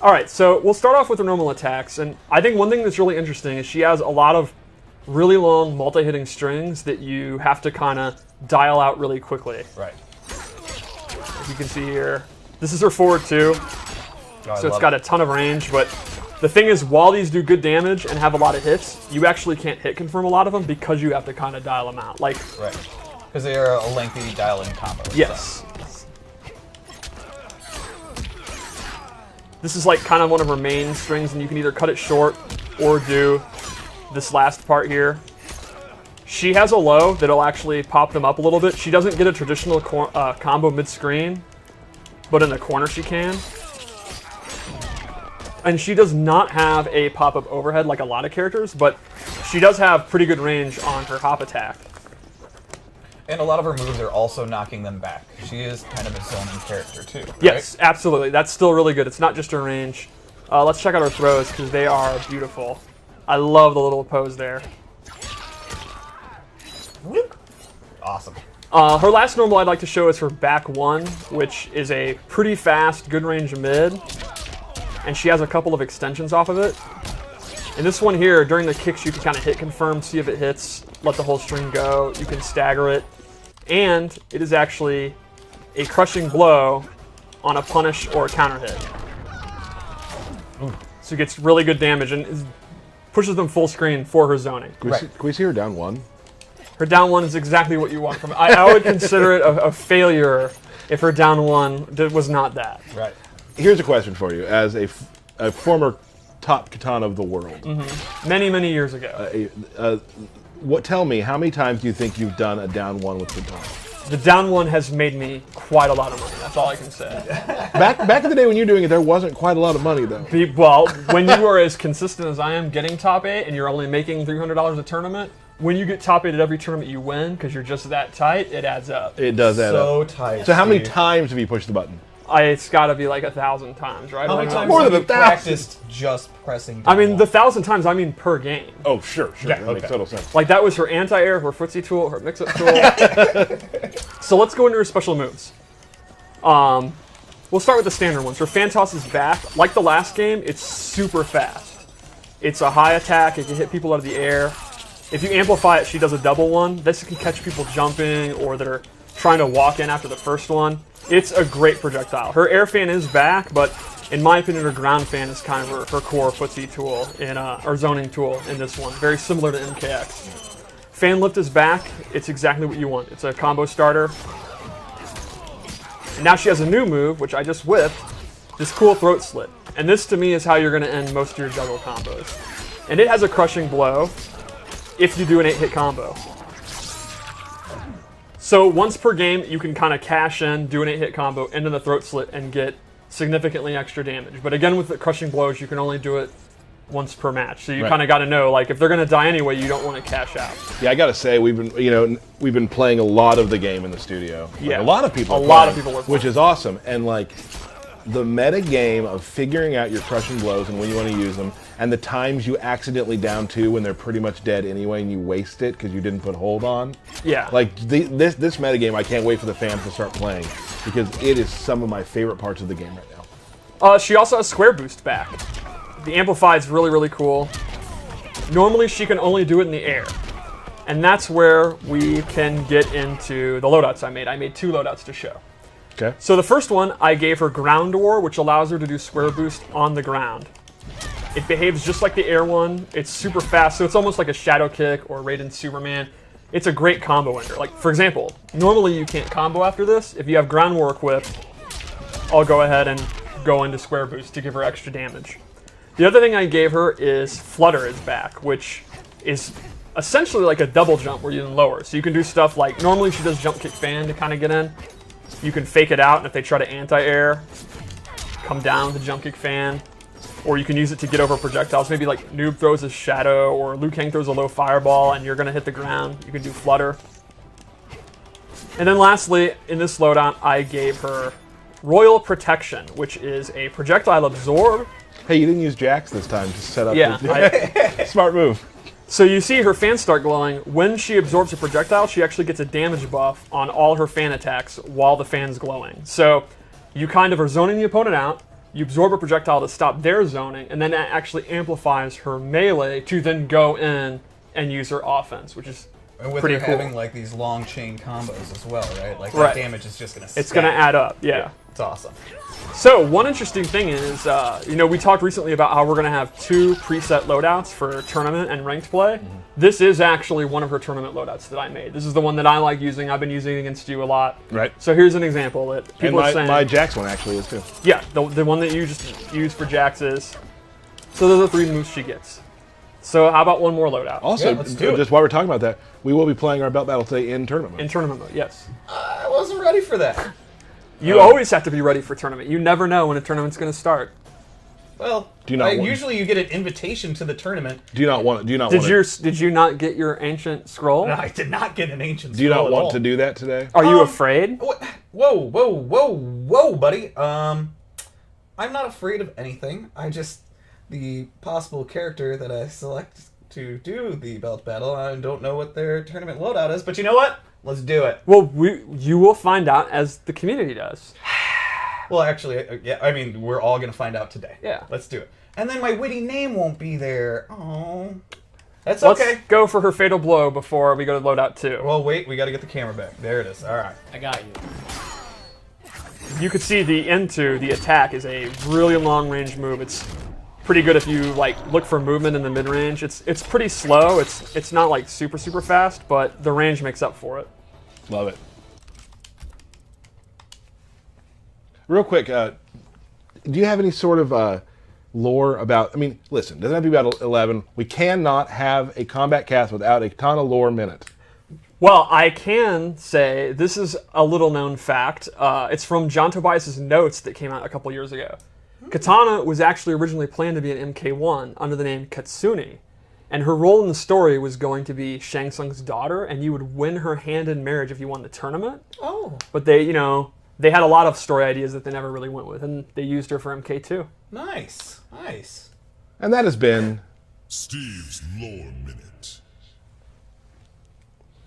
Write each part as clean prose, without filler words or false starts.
Alright, so we'll start off with her normal attacks, and I think one thing that's really interesting is she has a lot of really long multi-hitting strings that you have to kind of dial out really quickly. Right. As you can see here, this is her forward 2, so it's got a ton of range, but the thing is, while these do good damage and have a lot of hits, you actually can't hit confirm a lot of them because you have to kind of dial them out. Like, right. Because they are a lengthy dial-in combo. Yes. This is like kind of one of her main strings, and you can either cut it short or do this last part here. She has a low that'll actually pop them up a little bit. She doesn't get a traditional combo mid-screen, but in the corner she can. And she does not have a pop-up overhead like a lot of characters, but she does have pretty good range on her hop attack. And a lot of her moves are also knocking them back. She is kind of a zoning character too, right? Yes, absolutely. That's still really good. It's not just her range. Let's check out her throws because they are beautiful. I love the little pose there. Whoop. Awesome. Her last normal I'd like to show is her back 1, which is a pretty fast, good range mid. And she has a couple of extensions off of it. And this one here, during the kicks, you can kind of hit confirm, see if it hits, let the whole string go. You can stagger it. And it is actually a crushing blow on a punish or a counter hit. So it gets really good damage and pushes them full screen for her zoning. Can we see her down 1? Her down 1 is exactly what you want from it. I would consider it a failure if her down 1 was not that. Right. Here's a question for you, as a former top katana of the world. Many, many years ago. Tell me, how many times do you think you've done a down 1 with katana? The down 1 has made me quite a lot of money. That's all I can say. Back in the day when you were doing it, there wasn't quite a lot of money, though. Well, when you are as consistent as I am getting top 8 and you're only making $300 a tournament, when you get top 8 at every tournament you win because you're just that tight, it adds up. It does add up. So tight. So how many times have you pushed the button? It's got to be like 1,000 times, right? How many times More have than you 1,000. practiced just pressing down I mean, one? the 1,000 times, I mean per game. Oh, sure. Yeah, That makes total sense. Like, that was her anti-air, her footsie tool, her mix-up tool. So let's go into her special moves. We'll start with the standard ones. Her fan toss is back. Like the last game, it's super fast. It's a high attack. It can hit people out of the air. If you amplify it, she does a double one. This can catch people jumping or that are trying to walk in after the first one. It's a great projectile. Her air fan is back, but in my opinion, her ground fan is kind of her core footsie tool, or zoning tool in this one. Very similar to MKX. Fan lift is back. It's exactly what you want. It's a combo starter. And now she has a new move, which I just whipped, this cool throat slit. And this, to me, is how you're going to end most of your juggle combos. And it has a crushing blow if you do an 8-hit combo. So once per game, you can kind of cash in, do an 8-hit combo, into the throat slit, and get significantly extra damage. But again, with the crushing blows, you can only do it once per match. So you kind of got to know, like, if they're going to die anyway, you don't want to cash out. Yeah, I got to say, we've been playing a lot of the game in the studio. Yeah, a lot of people. Which is awesome. And like, the meta game of figuring out your crushing blows and when you want to use them, and the times you accidentally down 2 when they're pretty much dead anyway, and you waste it because you didn't put hold on. Yeah. Like this meta game, I can't wait for the fans to start playing because it is some of my favorite parts of the game right now. She also has square boost back. The amplify is really, really cool. Normally, she can only do it in the air. And that's where we can get into the loadouts I made. I made 2 loadouts to show. Okay. So the first one, I gave her ground war, which allows her to do square boost on the ground. It behaves just like the air one. It's super fast, so it's almost like a shadow kick or Raiden Superman. It's a great combo ender. Like, for example, normally you can't combo after this. If you have ground war equipped, I'll go ahead and go into square boost to give her extra damage. The other thing I gave her is flutter is back, which is essentially like a double jump where you can lower. So you can do stuff like, normally she does jump kick fan to kind of get in. You can fake it out, and if they try to anti-air, come down with the jump kick fan. Or you can use it to get over projectiles. Maybe like Noob throws a shadow, or Liu Kang throws a low fireball, and you're going to hit the ground. You can do flutter. And then lastly, in this loadout, I gave her Royal Protection, which is a projectile absorb. Hey, you didn't use Jax this time to set up. Yeah. Smart move. So you see her fans start glowing. When she absorbs a projectile, she actually gets a damage buff on all her fan attacks while the fan's glowing. So you kind of are zoning the opponent out, You absorb a projectile to stop their zoning, and then that actually amplifies her melee to then go in and use her offense, which is And with pretty her cool. having like these long chain combos as well, right? Like Right. that damage is just gonna. It's going to add up, yeah. It's awesome. So one interesting thing is, we talked recently about how we're going to have 2 preset loadouts for tournament and ranked play. This is actually one of her tournament loadouts that I made. This is the one that I like using. I've been using it against you a lot. Right. So here's an example that And people are my, saying. my Jax one actually is too. Yeah, the one that you just used for Jax is. So those are the 3 moves she gets. So how about one more loadout? Also, Yeah, let's do it. just while we're talking about that, we will be playing our belt battle today in tournament mode. In tournament mode, yes. I wasn't ready for that. You always have to be ready for tournament. You never know when a tournament's going to start. Well, Do you not want- usually you get an invitation to the tournament. Do you not want? Do you not Did want? did you not get your ancient scroll? I did not get an ancient. Do you scroll not at want all. to do that today? Are you afraid? Whoa, buddy. I'm not afraid of anything. The possible character that I select to do the belt battle, I don't know what their tournament loadout is, but you know what? Let's do it. Well, you will find out as the community does. Well, actually, yeah, I mean, we're all gonna find out today. Yeah. Let's do it. And then my witty name won't be there. Oh, that's Let's okay. go for her fatal blow before we go to loadout 2. Well, wait, we gotta get the camera back. There it is. All right. I got you. You could see the into the attack is a really long range move. It's pretty good if you look for movement in the mid range. It's pretty slow. It's not like super fast, but the range makes up for it. Love it. Real quick, do you have any sort of lore about? I mean, listen, doesn't have to be about 11. We cannot have a combat cast without a Kitana lore minute. Well, I can say this is a little known fact. It's from John Tobias's notes that came out a couple years ago. Kitana was actually originally planned to be an MK1 under the name Katsuni, and her role in the story was going to be Shang Tsung's daughter, and you would win her hand in marriage if you won the tournament. Oh, But they had a lot of story ideas that they never really went with, and they used her for MK2. nice. And that has been Steve's Lore Minute.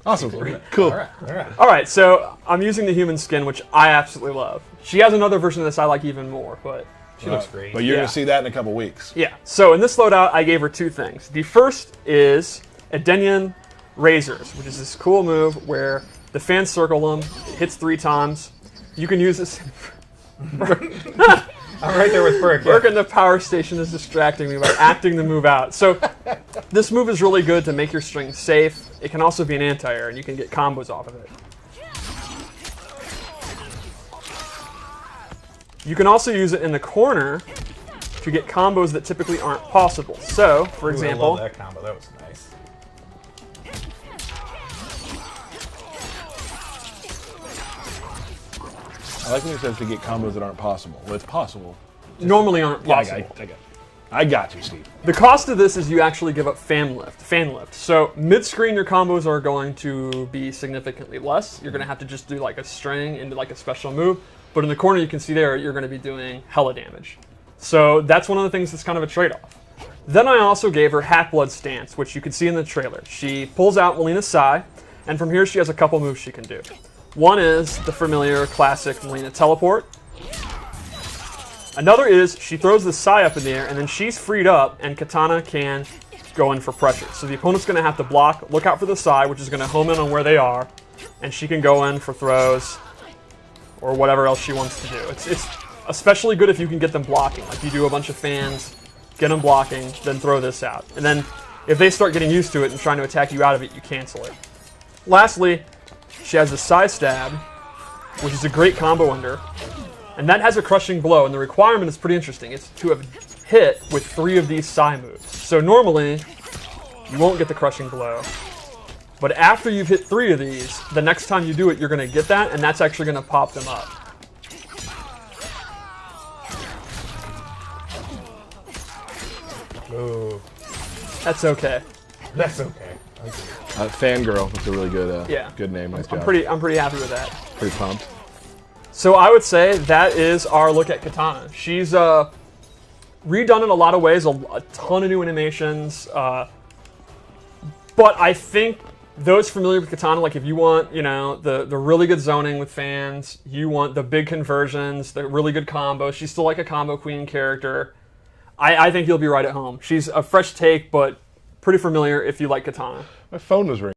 awesome. Cool. All right. All right, so I'm using the human skin, which I absolutely love. She has another version of this I like even more, but She looks great. But you're Yeah. going to see that in a couple weeks. yeah. So in this loadout, I gave her 2 things. The first is Edenian Razors, which is this cool move where the fans circle them, it hits 3 times. You can use this. I'm right there with Burke. Burke in the power station is distracting me by acting the move out. So this move is really good to make your string safe. It can also be an anti-air, and you can get combos off of it. You can also use it in the corner to get combos that typically aren't possible. So, for Ooh, example, I love that combo. That was nice. I like when it says to get combos that aren't possible. Well, it's possible. normally aren't Yeah, possible. I got you, Steve. The cost of this is you actually give up fan lift. So mid-screen, your combos are going to be significantly less. You're going to have to just do like a string into like a special move. But in the corner, you can see there, you're going to be doing hella damage. So that's one of the things that's kind of a trade-off. Then I also gave her Half-Blood Stance, which you can see in the trailer. She pulls out Melina Sai, and from here she has a couple moves she can do. One is the familiar classic Melina Teleport. Another is she throws the Sai up in the air, and then she's freed up, and Kitana can go in for pressure. So the opponent's going to have to block, look out for the Sai, which is going to home in on where they are, and she can go in for throws or whatever else she wants to do. It's especially good if you can get them blocking. Like you do a bunch of fans, get them blocking, then throw this out. And then if they start getting used to it and trying to attack you out of it, you cancel it. Lastly, she has the Sai Stab, which is a great combo under. And that has a crushing blow, and the requirement is pretty interesting. It's to have hit with 3 of these Sai moves. So normally, you won't get the crushing blow. But after you've hit 3 of these, the next time you do it, you're going to get that, and that's actually going to pop them up. Ooh, That's okay. that's okay. Fangirl. That's a really good, Yeah. good name. Nice I'm job. pretty happy with that. Pretty pumped. So I would say that is our look at Kitana. She's redone in a lot of ways, a ton of new animations. But I think those familiar with Kitana, like if you want, you know, the really good zoning with fans, you want the big conversions, the really good combos. She's still like a combo queen character. I think you'll be right at home. She's a fresh take, but pretty familiar if you like Kitana. My phone was ringing.